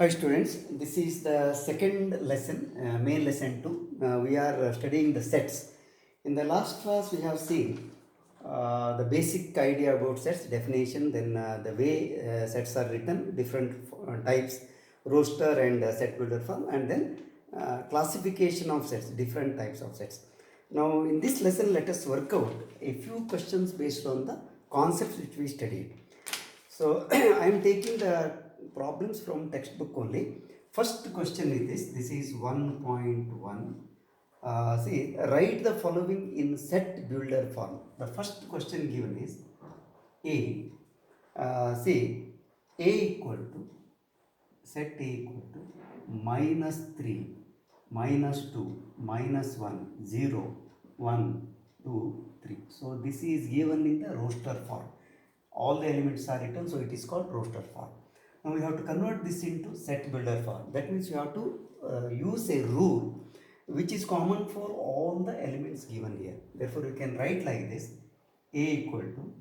Hi students, this is the second lesson, main lesson 2. We are studying the sets. In the last class we have seen the basic idea about sets, definition, then the way sets are written, different types, roster and set builder form, and then classification of sets, different types of sets. Now in this lesson let us work out a few questions based on the concepts which we studied. So I am taking the problems from textbook only. First question is this. This is 1.1. See, write the following in set builder form. The first question given is A. See, A equal to, set A equal to minus 3, minus 2, minus 1, 0, 1, 2, 3. So this is given in the roster form. All the elements are written, so it is called roster form. Now we have to convert this into set builder form. That means you have to use a rule which is common for all the elements given here. Therefore you can write like this: A equal to,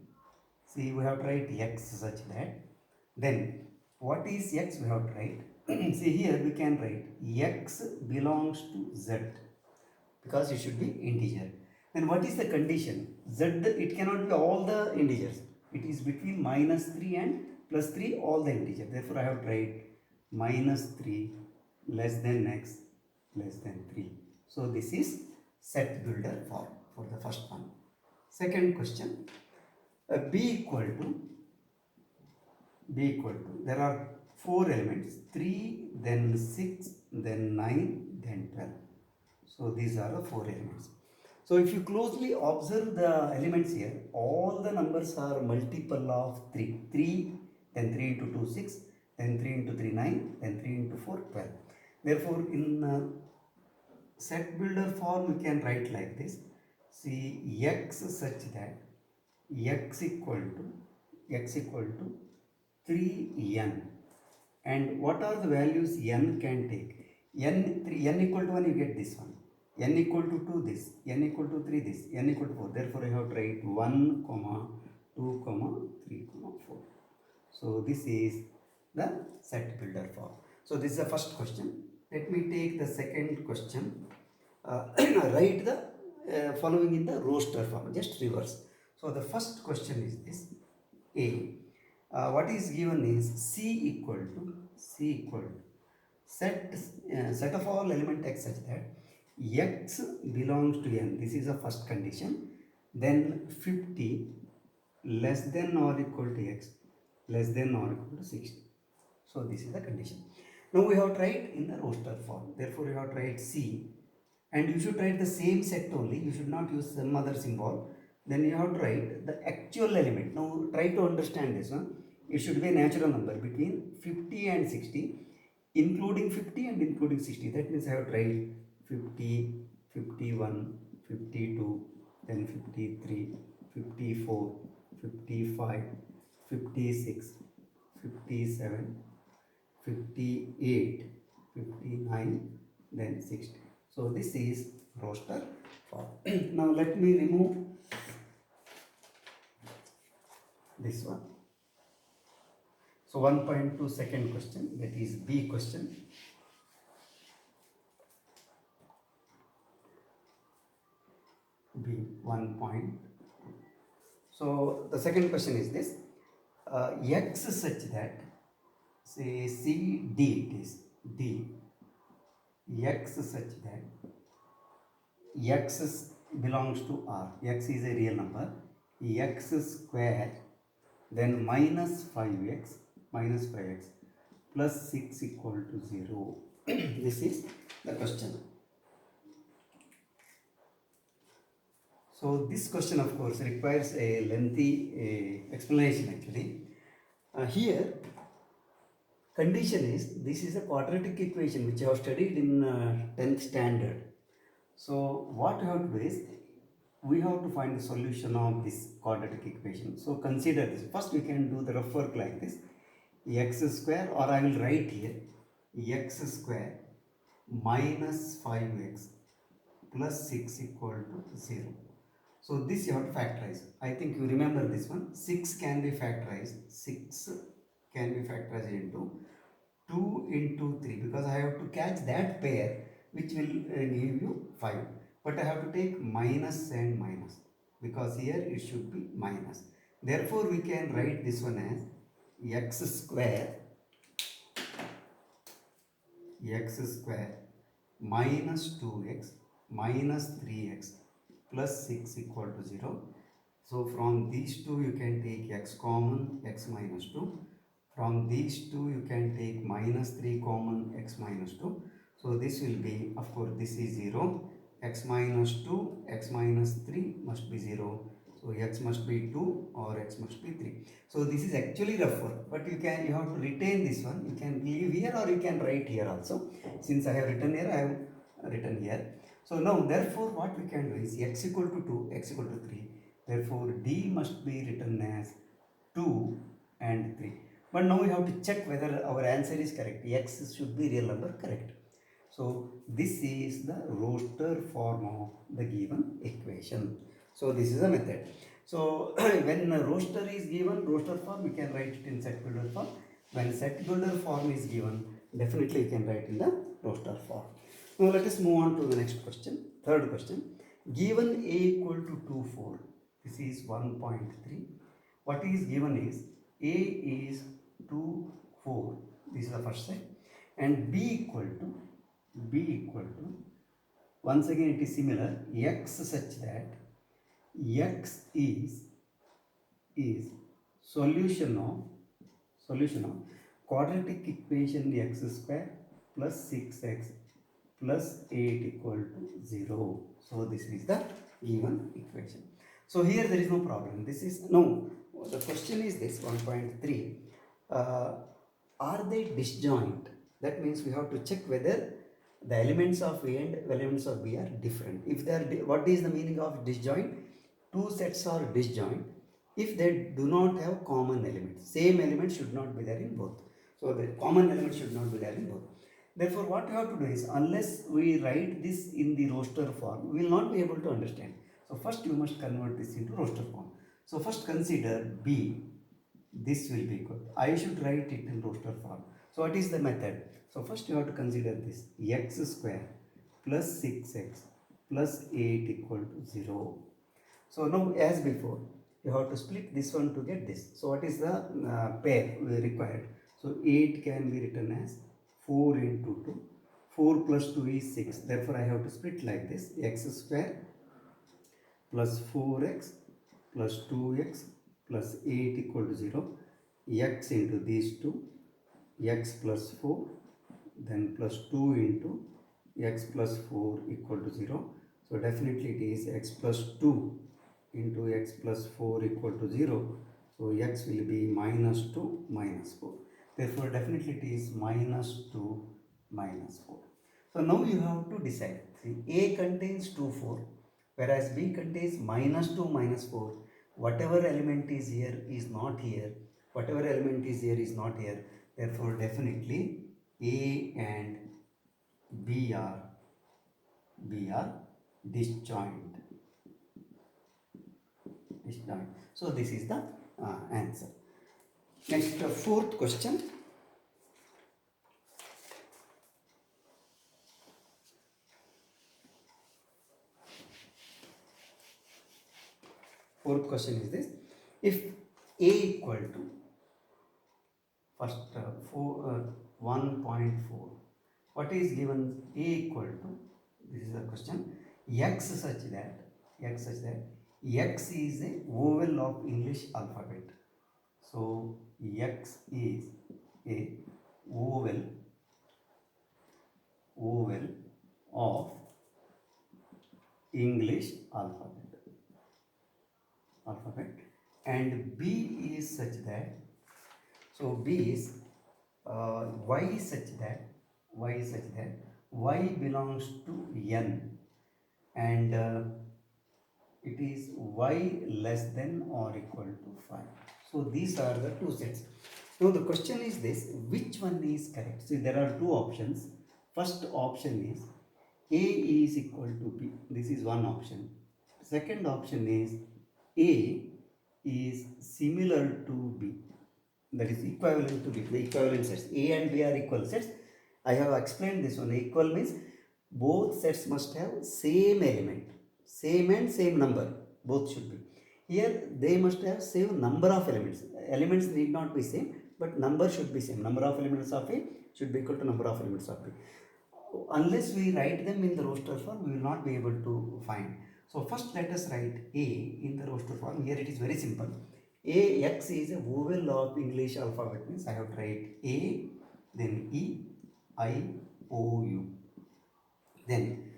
see, we have to write x such that, then what is x we have to write. See, here we can write x belongs to z because it should be integer. Then what is the condition? Z, it cannot be all the integers. It is between minus 3 and plus 3, all the integers. Therefore I have to write minus 3 less than x less than 3. So this is set builder form for the first one. Second question, b equal to, there are 4 elements, 3, then 6, then 9, then 12. So these are the 4 elements. So if you closely observe the elements here, all the numbers are multiple of 3. 3, then 3 into 2, 6, then 3 into 3, 9, then 3 into 4, 12. Therefore, in set builder form, we can write like this. See, x such that x equal to 3n. And what are the values n can take? n equal to 1, you get this one. N equal to 2 this, n equal to 3 this, n equal to 4. Therefore, I have to write 1, 2, 3, 4. So this is the set builder form. So this is the first question. Let me take the second question. Write the following in the roster form, just reverse. So the first question is this: A. What is given is C equal to set of all element x such that x belongs to n. This is the first condition. Then 50 less than or equal to x less than or equal to 60. So this is the condition. Now we have to write in the roster form. Therefore you have to write C, and you should write the same set only. You should not use some other symbol. Then you have to write the actual element. Now try to understand this one. It should be a natural number between 50 and 60, including 50 and including 60. That means I have to write 50, 51, 52, then 53, 54, 55, 56, 57, 58, 59, then 60. So this is roster form. Now let me remove this one. So 1.2 second question, that is B question. B 1 point. So the second question is this: x such that, say C D, it is D, x such that x belongs to R, x is a real number, x square, then minus 5x plus 6 equal to 0. This is the question. So this question of course requires a lengthy explanation actually. Here condition is, this is a quadratic equation which I have studied in 10th standard. So what we have to do is, we have to find the solution of this quadratic equation. So consider this. First we can do the rough work like this: x square, or I will write here x square minus 5x plus 6 equal to 0. So this you have to factorize. I think you remember this one. 6 can be factorized. 6 can be factorized into 2 into 3, because I have to catch that pair which will give you 5. But I have to take minus and minus, because here it should be minus. Therefore, we can write this one as x square minus 2x minus 3x plus 6 equal to 0. So from these two you can take x common, x minus 2. From these two you can take minus 3 common, x minus 2. So this will be, of course this is 0, x minus 2, x minus 3 must be 0. So x must be 2 or x must be 3. So this is actually rougher, but you have to retain this one. You can leave here or you can write here also. Since I have written here, I have written here. So now therefore what we can do is x equal to 2, x equal to 3. Therefore D must be written as 2 and 3. But now we have to check whether our answer is correct. X should be real number, correct. So this is the roster form of the given equation. So this is a method. So when a roster is given, roster form, we can write it in set builder form. When set builder form is given, definitely you can write in the roster form. Now let us move on to the next question. Third question. Given a equal to 2, 4. This is 1.3. What is given is a is 2, 4. This is the first set. And b equal to, once again it is similar, x such that x is solution of quadratic equation x square plus 6x plus 8 equal to 0. So this is the given equation. So here there is no problem. This is no. The question is this 1.3. Are they disjoint? That means we have to check whether the elements of A and elements of B are different. If they are, what is the meaning of disjoint? Two sets are disjoint if they do not have common elements. Same element should not be there in both. So the common element should not be there in both. Therefore, what you have to do is, unless we write this in the roster form, we will not be able to understand. So first you must convert this into roster form. So first consider B. This will be equal. I should write it in roster form. So what is the method? So first you have to consider this x square plus 6x plus 8 equal to 0. So now as before, you have to split this one to get this. So what is the pair required? So 8 can be written as 4 into 2. 4 plus 2 is 6. Therefore I have to split like this. X square plus 4x plus 2x plus 8 equal to 0. X into these two. X plus 4. Then plus 2 into x plus 4 equal to 0. So definitely it is x plus 2 into x plus 4 equal to 0. So x will be minus 2 minus 4. Therefore definitely it is minus 2 minus 4. So now you have to decide. See, A contains 2, 4, whereas B contains minus 2 minus 4. Whatever element is here is not here. Whatever element is here is not here. Therefore definitely A and B are disjoint. So this is the answer. Next, fourth question. Fourth question is this: if A equal to first 1.4, what is given? A equal to, this is the question, x such that x is a vowel of English alphabet. So x is a vowel of English alphabet, and B is such that, so B is y is such that y belongs to n, and it is y less than or equal to 5. So these are the two sets. Now the question is this: which one is correct? See, there are two options. First option is A is equal to B. This is one option. Second option is A is similar to B. that is equivalent to B, the equivalent sets. A and B are equal sets. I have explained this one. Equal means both sets must have same element, same and same number, both should be. Here they must have same number of elements. Elements need not be same, but number should be same. Number of elements of A should be equal to number of elements of B. Unless we write them in the roster form, we will not be able to find. So first let us write A in the roster form. Here it is very simple. AX is a vowel of English alphabet, means I have to write A, then E, I, O, U. Then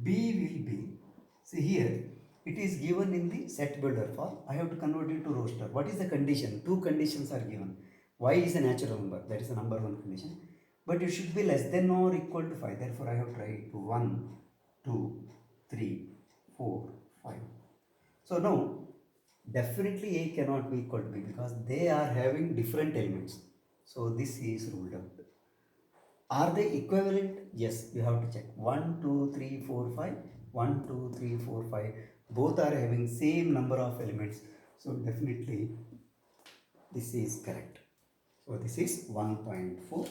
B will be, see here, it is given in the set builder form. I have to convert it to roster. What is the condition? Two conditions are given. Y is a natural number, that is the number one condition. But it should be less than or equal to 5. Therefore, I have to write 1, 2, 3, 4, 5. So now, definitely A cannot be equal to B because they are having different elements. So this is ruled out. Are they equivalent? Yes, you have to check. 1, 2, 3, 4, 5. 1, 2, 3, 4, 5. Both are having same number of elements. So definitely this is correct. So this is 1.4.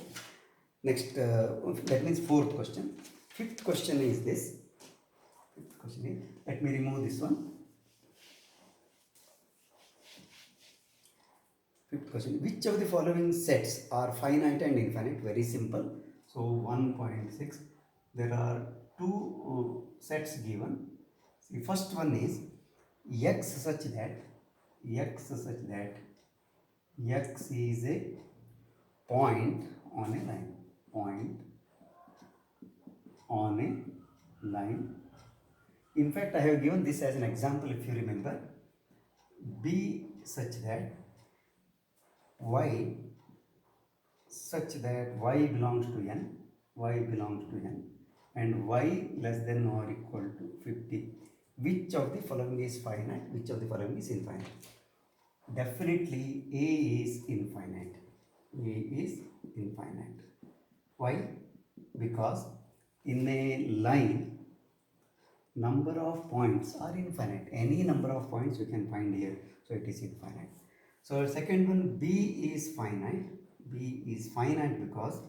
Next, that means fourth question. Fifth question is this. Fifth question is, let me remove this one. Fifth question, which of the following sets are finite and infinite? Very simple. So 1.6, there are two sets given. See, first one is x such that x is a point on a line. Point on a line. In fact, I have given this as an example if you remember. B such that y belongs to n, and y less than or equal to 50. Which of the following is finite? Which of the following is infinite? Definitely A is infinite. A is infinite. Why? Because in a line, number of points are infinite. Any number of points you can find here. So it is infinite. So second one, B is finite. B is finite because,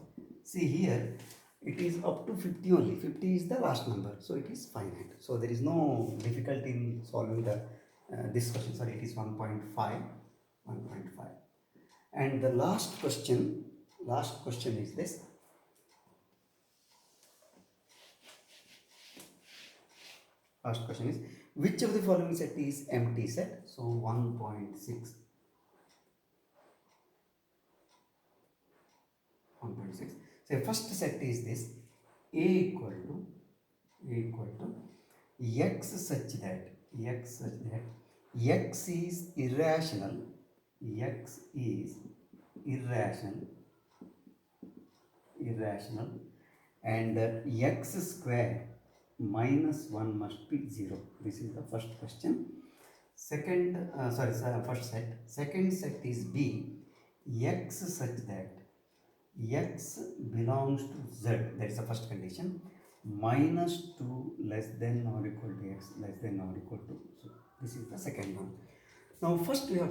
see here, it is up to 50 only. 50 is the last number. So it is finite. So there is no difficulty in solving the this question. Sorry, it is 1.5. 1.5. And the last question is this. Last question is, which of the following set is empty set? So 1.6. 1.6. So first set is this. A equal to x such that x is irrational. X is irrational, and x square minus 1 must be 0. This is the first question. Second, first set. Second set is B. X such that x belongs to z. That is the first condition. Minus 2 less than or equal to x less than or equal to. So this is the second one. Now first you have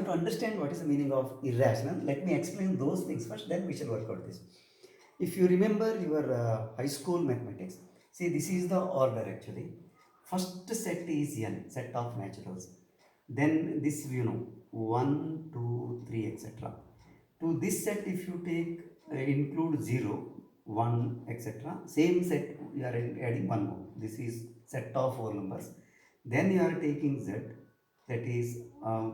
to understand what is the meaning of irrational. Let me explain those things first, then we shall work out this. If you remember your high school mathematics, see this is the order actually. First set is n, set of naturals. Then this 1, 2, 3, etc. To this set if you take include 0, 1, etc. Same set you are adding 1 more. This is set of 4 numbers. Then you are taking z, that is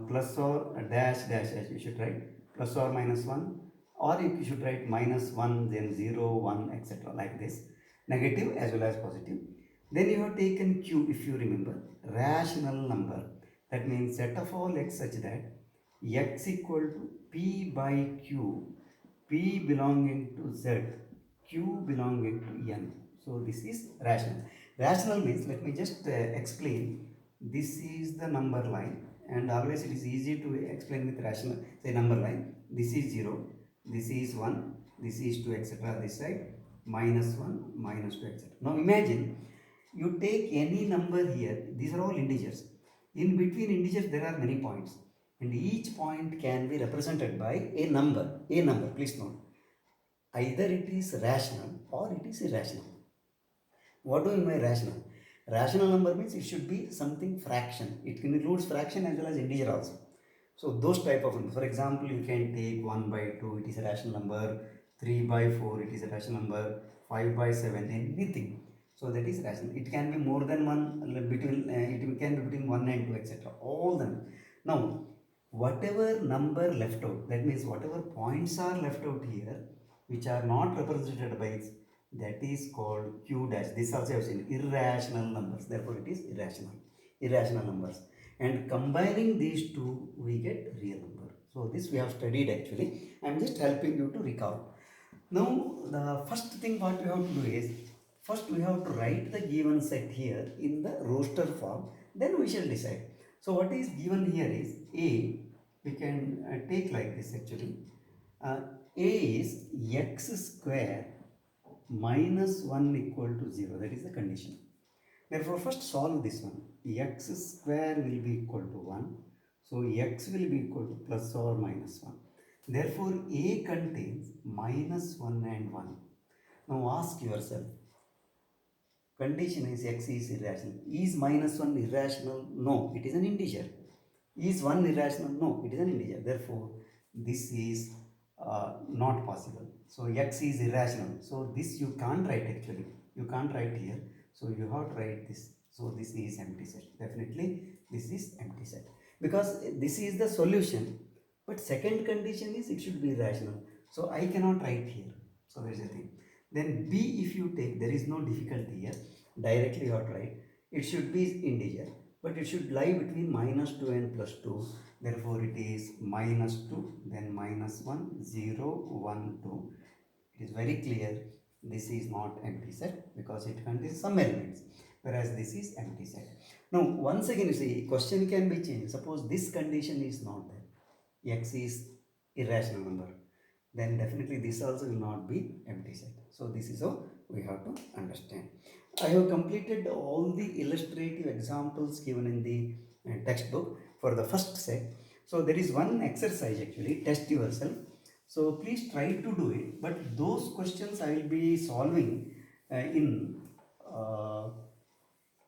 plus or dash you should write plus or minus 1, or you should write minus 1 then 0, 1, etc. like this, negative as well as positive. Then you have taken q, if you remember, rational number. That means set of all x such that x equal to p by q, p belonging to z, q belonging to n. So this is rational. Rational means, let me just explain. This is the number line, and always it is easy to explain with rational, say number line. This is 0, this is 1, this is 2, etc. This side minus 1, minus 2, etc. Now imagine you take any number here. These are all integers. In between integers there are many points. and each point can be represented by a number, please note. Either it is rational or it is irrational. What do you mean by rational? Rational number means it should be something fraction. It includes fraction as well as integer also. So those type of numbers. For example, you can take 1 by 2, it is a rational number. 3 by 4, it is a rational number. 5 by 7, anything. So that is rational. It can be more than one, it can be between 1 and 2, etc. All them. Now, whatever number left out, that means whatever points are left out here, which are not represented by, that is called q dash. This also I have seen irrational numbers. Therefore, it is irrational. Irrational numbers. And combining these two, we get real number. So this we have studied actually. I am just helping you to recall. Now, the first thing what we have to do is, first we have to write the given set here in the roster form. Then we shall decide. So what is given here is A. We can take like this actually. A is x square minus 1 equal to 0. That is the condition. Therefore, first solve this one. X square will be equal to 1. So, x will be equal to plus or minus 1. Therefore, A contains minus 1 and 1. Now, ask yourself, condition is x is irrational. Is minus 1 irrational? No, it is an integer. Is 1 irrational? No, it is an integer. Therefore, this is not possible. So, x is irrational. So, this you can't write actually. You can't write here. So, you have to write this. So, this is empty set. Definitely, this is empty set. Because this is the solution. But second condition is it should be rational. So, I cannot write here. So, there is a thing. Then B, if you take, there is no difficulty here. Directly you have to write. It should be integer. But it should lie between minus 2 and plus 2. Therefore, it is minus 2, then minus 1, 0, 1, 2. It is very clear this is not empty set because it contains some elements, whereas this is empty set. Now, once again, you see, question can be changed. Suppose this condition is not there. X is irrational number. Then definitely this also will not be empty set. So, this is how we have to understand. I have completed all the illustrative examples given in the textbook for the first set. So there is one exercise actually, test yourself. So please try to do it, but those questions I will be solving in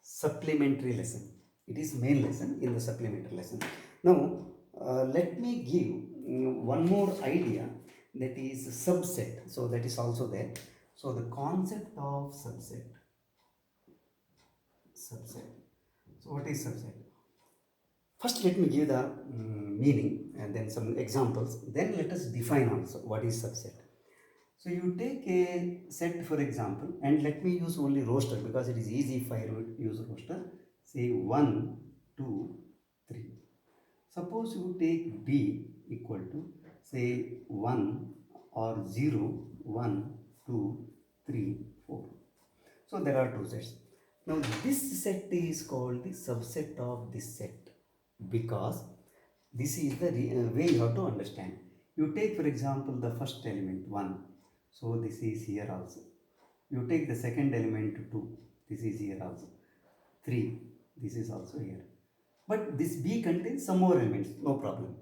supplementary lesson. It is main lesson in the supplementary lesson. Now let me give one more idea, that is subset. So that is also there. So the concept of subset. So what is subset? First let me give the meaning and then some examples. Then let us define also what is subset. So you take a set for example, and let me use only roster because it is easy if I use roster. Say 1, 2, 3. Suppose you take B equal to say 1 or 0, 1, 2, 3, 4. So there are two sets. Now this set is called the subset of this set because this is the way you have to understand. You take for example the first element 1. So this is here also. You take the second element 2. This is here also. 3. This is also here. But this B contains some more elements. No problem.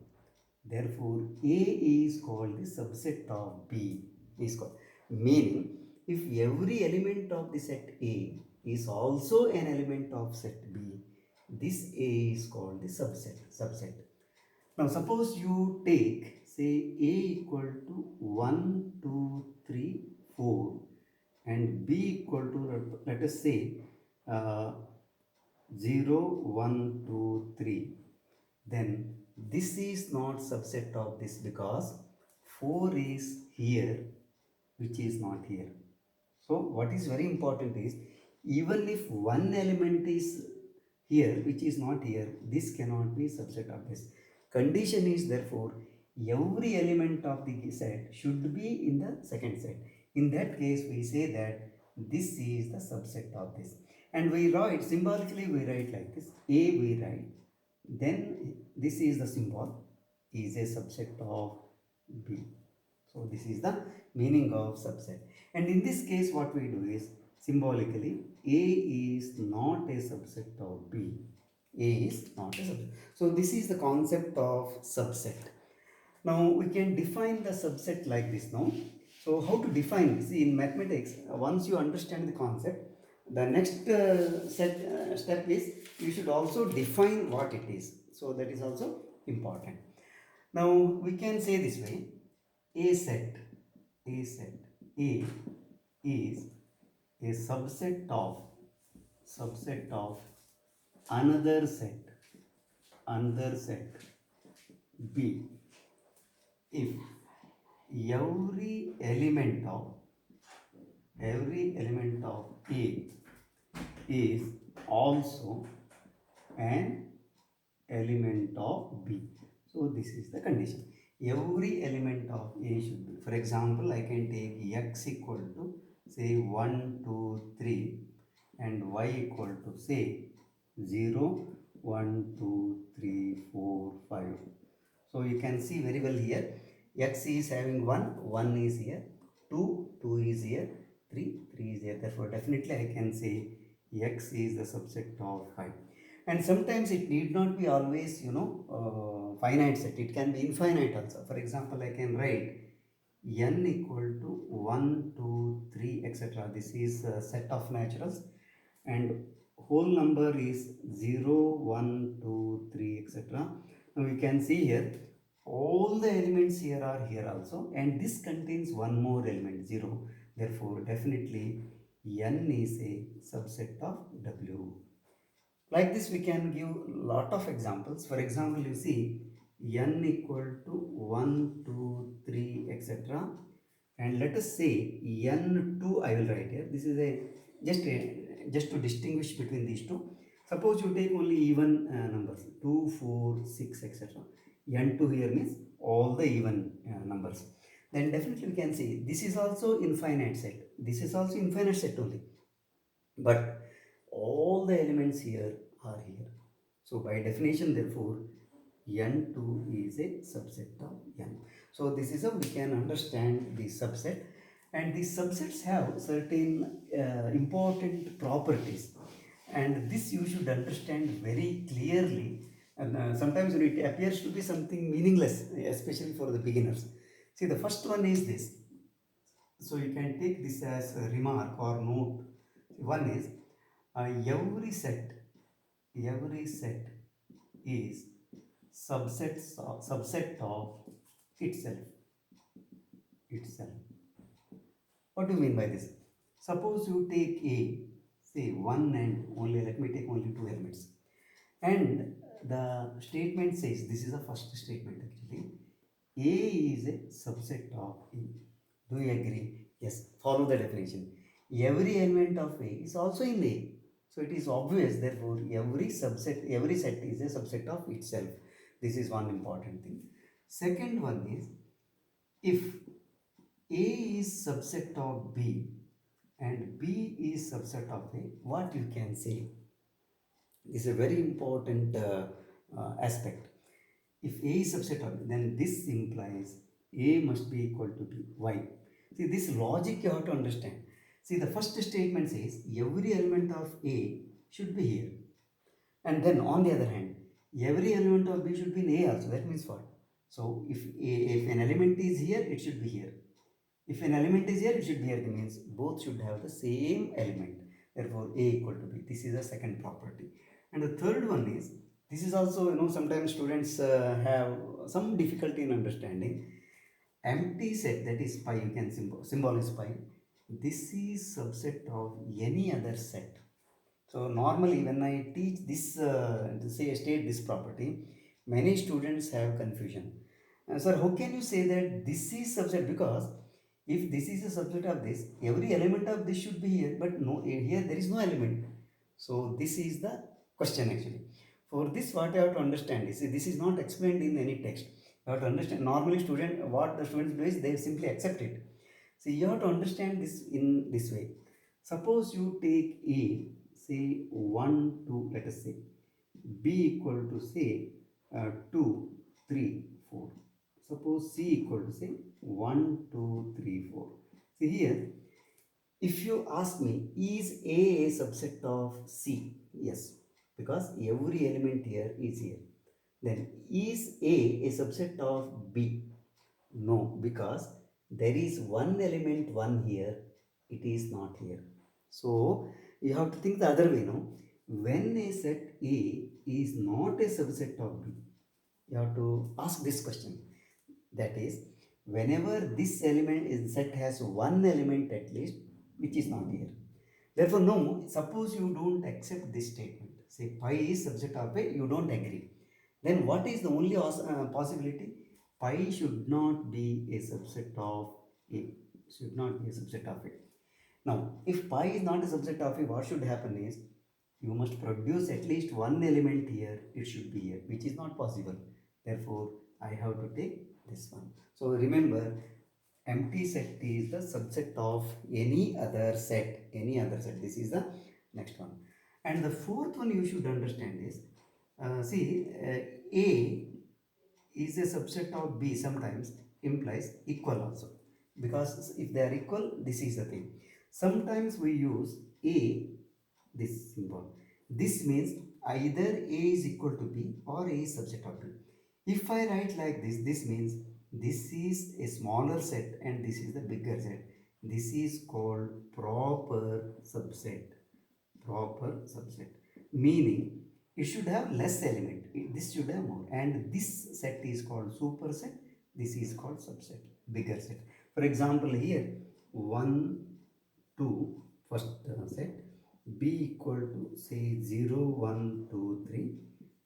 Therefore, A is called the subset of B. Is called. Meaning, if every element of the set A is also an element of set B, this A is called the subset. Now, suppose you take, say, A equal to 1, 2, 3, 4 and B equal to, let us say, 0, 1, 2, 3, then this is not subset of this because 4 is here, which is not here. So what is very important is, even if one element is here which is not here, this cannot be subset of this. Condition is therefore every element of the set should be in the second set. In that case we say that this is the subset of this, and we write symbolically, we write like this. A we write, then this is the symbol, is a subset of B. So this is the meaning of subset. And in this case what we do is, symbolically, A is not a subset of B. A is not a subset. So this is the concept of subset. Now we can define the subset like this now. So how to define this? See, in mathematics, once you understand the concept, the next step is you should also define what it is. So that is also important. Now we can say this way: A set, A set, A is a subset of another set B if every element of A is also an element of B. So this is the condition. Every element of A should be. For example, I can take x equal to say 1, 2, 3 and y equal to say 0, 1, 2, 3, 4, 5. So you can see very well here, x is having 1 is here, 2 is here, 3 is here. Therefore, definitely I can say x is the subset of 5. And sometimes it need not be always, finite set. It can be infinite also. For example, I can write n equal to 1, 2, 3, etc. This is a set of naturals and whole number is 0, 1, 2, 3, etc. Now you can see here all the elements here are here also, and this contains one more element 0. Therefore, definitely n is a subset of W. Like this, we can give lot of examples. For example, you see n equal to 1, 2, 3, etc. And let us say n2 I will write here. This is just to distinguish between these two. Suppose you take only even numbers 2, 4, 6, etc. n2 here means all the even numbers. Then definitely we can say this is also infinite set. This is also infinite set only. But all the elements here are here. So by definition, therefore, n2 is a subset of n. So this is how we can understand the subset, and these subsets have certain important properties, and this you should understand very clearly. And sometimes it appears to be something meaningless, especially for the beginners. See, the first one is this. So you can take this as a remark or note. One is every set is subset of itself. What do you mean by this? Suppose you take A, say 1 and only, let me take only 2 elements. And the statement says, this is the first statement actually, A is a subset of A. Do you agree? Yes, follow the definition. Every element of A is also in A. So it is obvious, therefore, every set is a subset of itself. This is one important thing. Second one is, if A is subset of B and B is subset of A, what you can say? This is a very important aspect. If A is subset of B, then this implies A must be equal to B. Why? See, this logic you have to understand. See, the first statement says every element of A should be here. And then on the other hand, every element of B should be in A also. That means what? So if an element is here, it should be here. If an element is here, it should be here. That means both should have the same element. Therefore, A equal to B. This is the second property. And the third one is, this is also, sometimes students have some difficulty in understanding. Empty set, that is pi, you can symbol is pi. This is subset of any other set. So normally when I teach this, state this property, many students have confusion. Sir, how can you say that this is subset? Because if this is a subset of this, every element of this should be here, but no, here there is no element. So this is the question actually. For this, what you have to understand is, this is not explained in any text. You have to understand. Normally, what the students do is they simply accept it. So you have to understand this in this way. Suppose you take A, say 1, 2, let us say, B equal to say 2, 3, 4. Suppose C equal to say 1, 2, 3, 4. See here, if you ask me, is A a subset of C? Yes, because every element here is here. Then is a subset of B? No, because there is one element 1 here, it is not here. So you have to think the other way, no? When a set A is not a subset of B, you have to ask this question. That is, whenever this element in set has one element at least, which is not here. Therefore, no, suppose you don't accept this statement. Say pi is subset of A, you don't agree. Then what is the only possibility? Pi should not be a subset of A. Should not be a subset of A. Now, if pi is not a subset of A, what should happen is, you must produce at least one element here, it should be here, which is not possible. Therefore, I have to take this one. So remember, empty set is the subset of any other set. This is the next one. And the fourth one you should understand is, A is a subset of B sometimes implies equal also. Because if they are equal, this is the thing. Sometimes we use A, this symbol. This means either A is equal to B or A is subset of B. If I write like this, this means this is a smaller set and this is the bigger set. This is called proper subset. Proper subset. Meaning it should have less element. This should have more. And this set is called superset. This is called subset. Bigger set. For example, here 1, 2, first set. B equal to say 0, 1, 2, 3.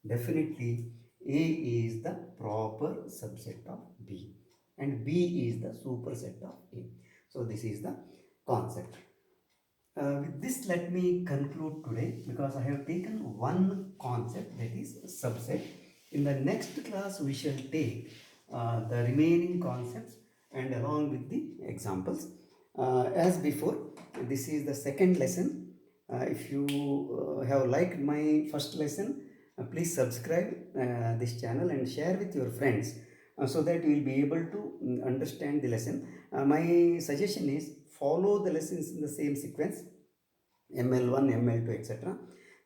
Definitely A is the proper subset of B and B is the superset of A. So this is the concept. With this, let me conclude today because I have taken one concept, that is subset. In the next class, we shall take the remaining concepts and along with the examples. As before, this is the second lesson. If you have liked my first lesson, please subscribe this channel and share with your friends so that you will be able to understand the lesson. My suggestion is follow the lessons in the same sequence, ML1, ML2, etc.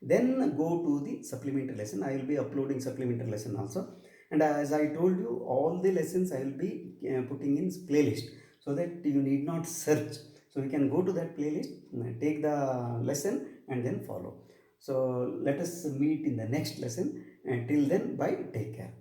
Then go to the supplementary lesson. I will be uploading supplementary lesson also. And as I told you, all the lessons I will be putting in playlist so that you need not search. So you can go to that playlist, take the lesson and then follow. So let us meet in the next lesson. Until then, bye, take care.